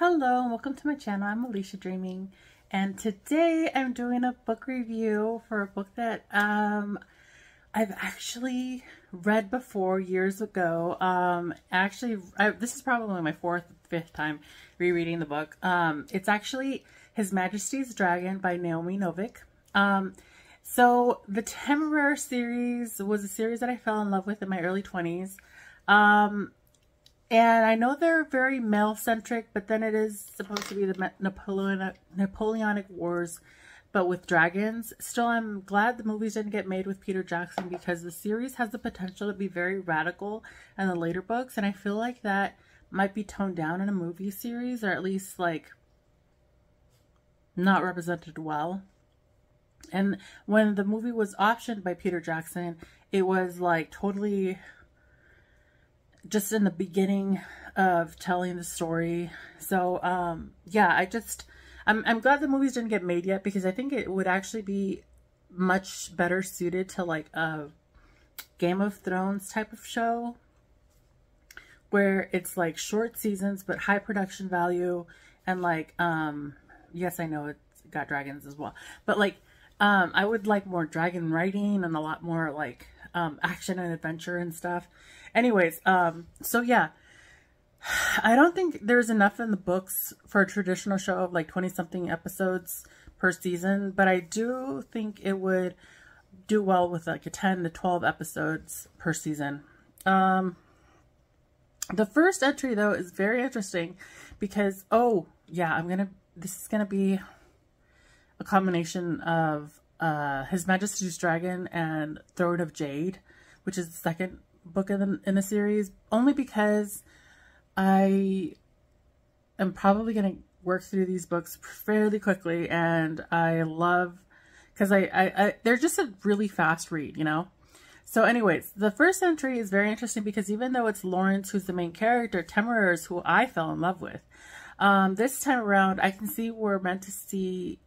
Hello and welcome to my channel. I'm Alicia Dreaming, and today I'm doing a book review for a book that I've actually read before years ago. This is probably my fourth or fifth time rereading the book. It's actually His Majesty's Dragon by Naomi Novik. So the Temeraire series was a series that I fell in love with in my early 20s. And I know they're very male-centric, but then it is supposed to be the Napoleonic Wars, but with dragons. Still, I'm glad the movies didn't get made with Peter Jackson, because the series has the potential to be very radical in the later books, and I feel like that might be toned down in a movie series, or at least, like, not represented well. And when the movie was optioned by Peter Jackson, it was, like, totally just in the beginning of telling the story. So yeah, I'm glad the movies didn't get made yet, because I think it would actually be much better suited to like a Game of Thrones type of show, where it's like short seasons but high production value, and like yes, I know it's got dragons as well, but like I would like more dragon writing and a lot more like action and adventure and stuff. Anyways, so yeah, I don't think there's enough in the books for a traditional show of like 20-something episodes per season, but I do think it would do well with like a 10 to 12 episodes per season. The first entry though is very interesting because, oh yeah, this is gonna be a combination of His Majesty's Dragon and Throne of Jade, which is the second book in the series, only because I am probably going to work through these books fairly quickly, and I love, because they're just a really fast read, you know? So anyways, the first entry is very interesting because even though it's Lawrence who's the main character, Temeraire is who I fell in love with. This time around, I can see we're meant to see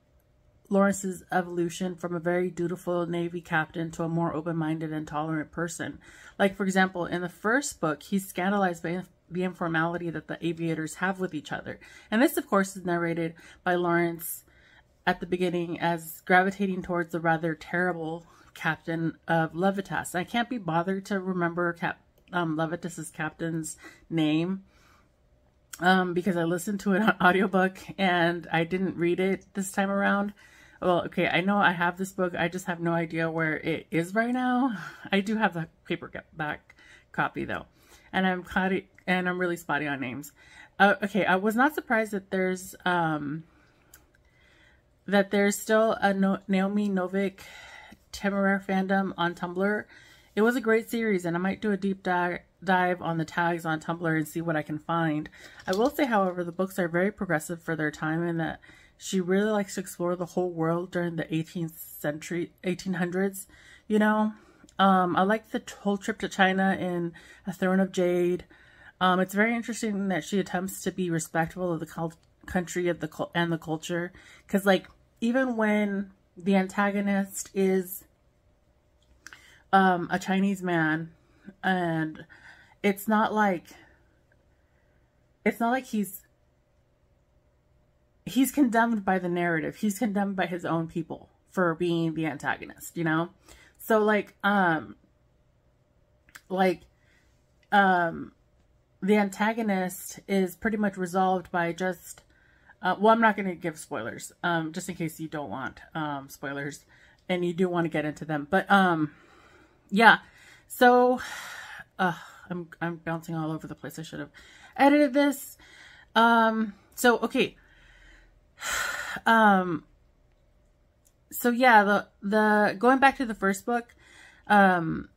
Lawrence's evolution from a very dutiful Navy captain to a more open-minded and tolerant person. Like, for example, in the first book, he's scandalized by the informality that the aviators have with each other. And this, of course, is narrated by Lawrence at the beginning as gravitating towards the rather terrible captain of Levitas. I can't be bothered to remember Levitas's captain's name because I listened to it on audiobook and I didn't read it this time around. Well, okay, I know I have this book. I just have no idea where it is right now. I do have the paperback copy though, and I'm really spotty on names. Okay, I was not surprised that there's still a Naomi Novik Temeraire fandom on Tumblr. It was a great series, and I might do a deep dive on the tags on Tumblr and see what I can find. I will say, however, the books are very progressive for their time, and that she really likes to explore the whole world during the 1800s, you know. I like the whole trip to China in A Throne of Jade. It's very interesting that she attempts to be respectful of the country and the culture, because like even when the antagonist is a Chinese man, and it's not like he's condemned by the narrative. He's condemned by his own people for being the antagonist, you know? So like the antagonist is pretty much resolved by just, well, I'm not going to give spoilers, just in case you don't want, spoilers and you do want to get into them. But, yeah, so, I'm bouncing all over the place. I should have edited this. So, okay. So yeah, the going back to the first book,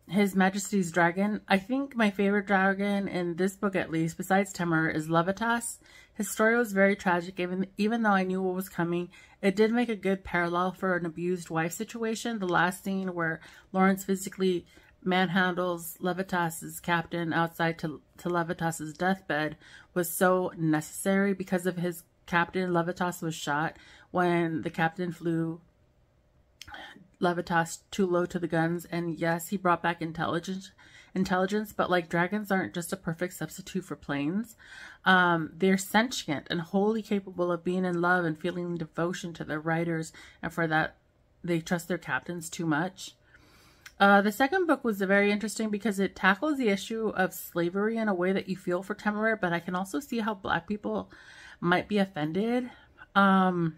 His Majesty's Dragon, I think my favorite dragon in this book, at least, besides Temeraire, is Levitas. His story was very tragic, even though I knew what was coming. It did make a good parallel for an abused wife situation. The last scene where Lawrence physically manhandles Levitas's captain outside to Levitas's deathbed was so necessary, because of his captain. Levitas was shot when the captain flew Levitas too low to the guns, and yes, he brought back intelligence intelligence, but like dragons aren't just a perfect substitute for planes. They're sentient and wholly capable of being in love and feeling devotion to their riders, and for that they trust their captains too much. The second book was very interesting because it tackles the issue of slavery in a way that you feel for Temeraire, but I can also see how Black people might be offended. I'll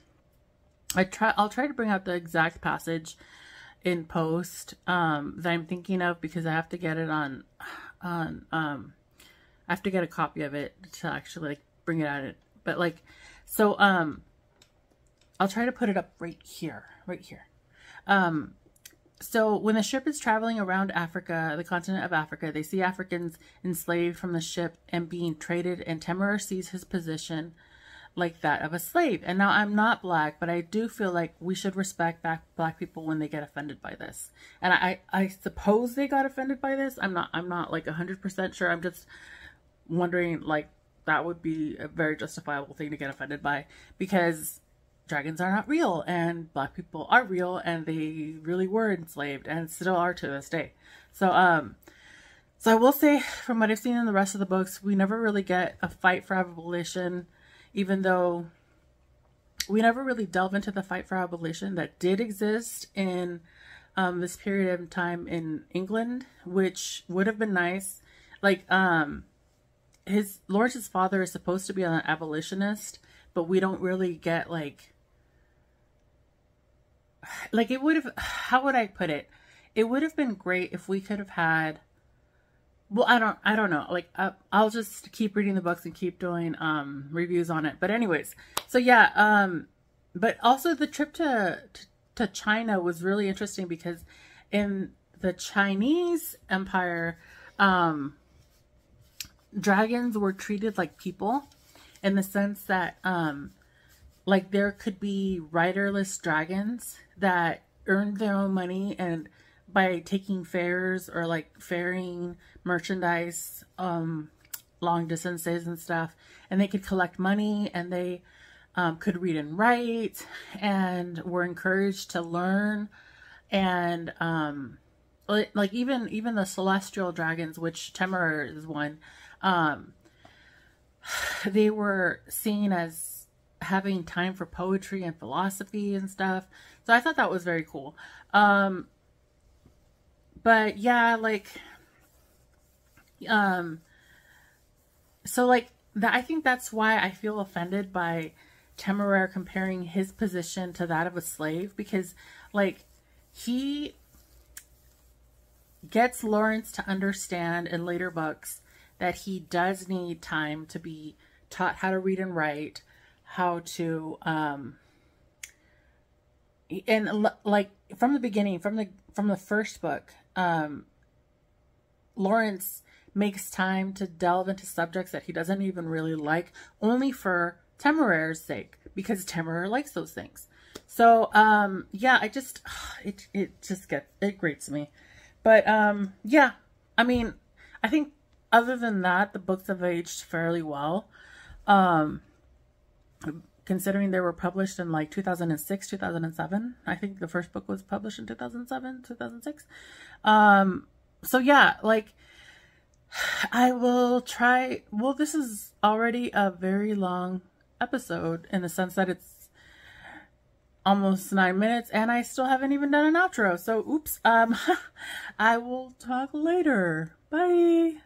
try to bring out the exact passage in post that I'm thinking of, because I have to get it I have to get a copy of it to actually like bring it out. But like, so I'll try to put it up right here. So when the ship is traveling around Africa, the continent of Africa, they see Africans enslaved from the ship and being traded, and Temeraire sees his position like that of a slave. And now I'm not Black, but I do feel like we should respect Black people when they get offended by this. And I suppose they got offended by this. I'm not like 100% sure. I'm just wondering, like, that would be a very justifiable thing to get offended by, because dragons are not real and Black people are real, and they really were enslaved and still are to this day. So I will say, from what I've seen in the rest of the books, we never really get a fight for abolition, even though we never really delve into the fight for abolition that did exist in this period of time in England, which would have been nice. Like, Lawrence's father is supposed to be an abolitionist, but we don't really get like it would have, how would I put it? It would have been great if we could have had, well, I don't know. Like, I'll just keep reading the books and keep doing reviews on it. But anyways, so yeah, but also the trip to China was really interesting, because in the Chinese Empire, dragons were treated like people, in the sense that like there could be riderless dragons that earned their own money and by taking fares or like ferrying merchandise long distances and stuff, and they could collect money, and they could read and write, and were encouraged to learn. And like even the celestial dragons, which Temeraire is one, they were seen as having time for poetry and philosophy and stuff. So I thought that was very cool. But yeah, like, so like that, I think that's why I feel offended by Temeraire comparing his position to that of a slave, because like he gets Lawrence to understand in later books that he does need time to be taught how to read and write, how to, and like from the beginning, from the first book, Lawrence makes time to delve into subjects that he doesn't even really like, only for Temeraire's sake, because Temeraire likes those things. So, yeah, it grates me. But, yeah, I mean, I think other than that, the books have aged fairly well. Considering they were published in like 2006, 2007. I think the first book was published in 2007, 2006. So yeah, like, I will try, well, this is already a very long episode in the sense that it's almost 9 minutes and I still haven't even done an outro. So, oops. I will talk later. Bye.